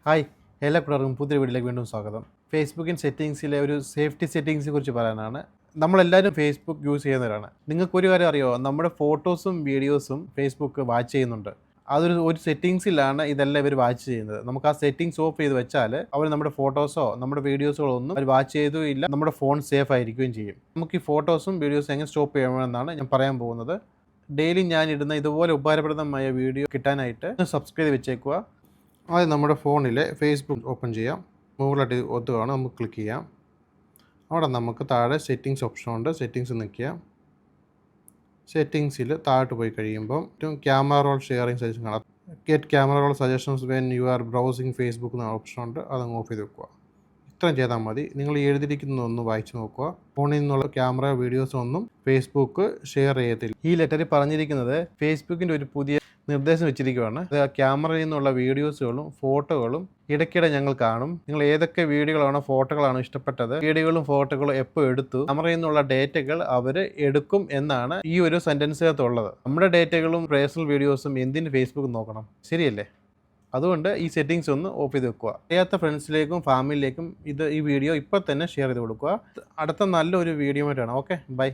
Hi, എല്ലാ കൂട്ടുകാർക്കും പുതിയ വീഡിയോയിലേക്ക് വീണ്ടും സ്വാഗതം. ഫേസ്ബുക്കിൻ സെറ്റിങ്സിലെ ഒരു സേഫ്റ്റി സെറ്റിങ്സിനെ കുറിച്ച് പറയാനാണ്. നമ്മളെല്ലാവരും ഫേസ്ബുക്ക് യൂസ് ചെയ്യുന്നവരാണ്. നിങ്ങൾക്കൊരു കാര്യം അറിയുമോ? നമ്മുടെ ഫോട്ടോസും വീഡിയോസും ഫേസ്ബുക്ക് വാച്ച് ചെയ്യുന്നുണ്ട്. ഒരു സെറ്റിങ്സിലാണ് ഇതെല്ലാം ഇവർ വാച്ച് ചെയ്യുന്നത്. നമുക്ക് ആ സെറ്റിങ്സ് ഓഫ് ചെയ്ത് വെച്ചാൽ അവർ നമ്മുടെ ഫോട്ടോസോ നമ്മുടെ വീഡിയോസുകളോ ഒന്നും അവർ വാച്ച് ചെയ്തോ ഇല്ല. നമ്മുടെ ഫോൺ സേഫ് ആയിരിക്കുകയും ചെയ്യും. നമുക്ക് ഈ ഫോട്ടോസും വീഡിയോസും എങ്ങനെ സ്റ്റോപ്പ് ചെയ്യണമെന്നാണ് ഞാൻ പറയാൻ പോകുന്നത്. ഡെയിലി ഞാൻ ഇടുന്ന ഇതുപോലെ ഉപകാരപ്രദമായ വീഡിയോ കിട്ടാനായിട്ട് സബ്സ്ക്രൈബ് വെച്ചേക്കുക. ആദ്യം നമ്മുടെ ഫോണിൽ ഫേസ്ബുക്ക് ഓപ്പൺ ചെയ്യാം. മുകളിലായിട്ട് ഒത്തു കാണും, നമുക്ക് ക്ലിക്ക് ചെയ്യാം. അവിടെ നമുക്ക് താഴെ സെറ്റിങ്സ് ഓപ്ഷൻ ഉണ്ട്. സെറ്റിങ്സ് നിൽക്കുക. സെറ്റിങ്സിൽ താഴോട്ട് പോയി കഴിയുമ്പം ക്യാമറ റോൾ ഷെയറിംഗ് സജഷൻ കാണാം. Get camera role suggestions when you are browsing Facebook എന്ന ഓപ്ഷൻ ഉണ്ട്. അതങ്ങ് ഓഫ് ചെയ്ത് വെക്കുക. ഇത്രയും ചെയ്താൽ മതി. നിങ്ങൾ എഴുതിയിരിക്കുന്നതൊന്ന് വായിച്ച് നോക്കുക. ഫോണിൽ നിന്നുള്ള ക്യാമറ വീഡിയോസൊന്നും ഫേസ്ബുക്ക് ഷെയർ ചെയ്യത്തില്ല. ഈ ലെറ്ററിൽ പറഞ്ഞിരിക്കുന്നത് ഫേസ്ബുക്കിൻ്റെ ഒരു പുതിയ നിർദ്ദേശം വെച്ചിരിക്കുകയാണ്. ക്യാമറയിൽ നിന്നുള്ള വീഡിയോസുകളും ഫോട്ടോകളും ഇടയ്ക്കിടെ ഞങ്ങൾ കാണും. നിങ്ങൾ ഏതൊക്കെ വീഡിയോകളാണോ ഫോട്ടോകളാണോ ഇഷ്ടപ്പെട്ടത്, വീഡിയോകളും ഫോട്ടോകളും എപ്പോൾ എടുത്തു, ക്യാമറയിൽ നിന്നുള്ള ഡേറ്റകൾ അവർ എടുക്കും എന്നാണ് ഈ ഒരു സെൻറ്റൻസിനകത്തുള്ളത്. നമ്മുടെ ഡേറ്റകളും പേഴ്സണൽ വീഡിയോസും എന്തിന് ഫേസ്ബുക്ക് നോക്കണം? ശരിയല്ലേ? അതുകൊണ്ട് ഈ സെറ്റിങ്സ് ഒന്ന് ഓഫ് ചെയ്ത് വെക്കുക. അറിയാത്ത ഫ്രണ്ട്സിലേക്കും ഫാമിലിയിലേക്കും ഈ വീഡിയോ ഇപ്പോൾ തന്നെ ഷെയർ ചെയ്ത് കൊടുക്കുക. അടുത്ത നല്ലൊരു വീഡിയോ ആയിട്ടാണ്. Okay, by.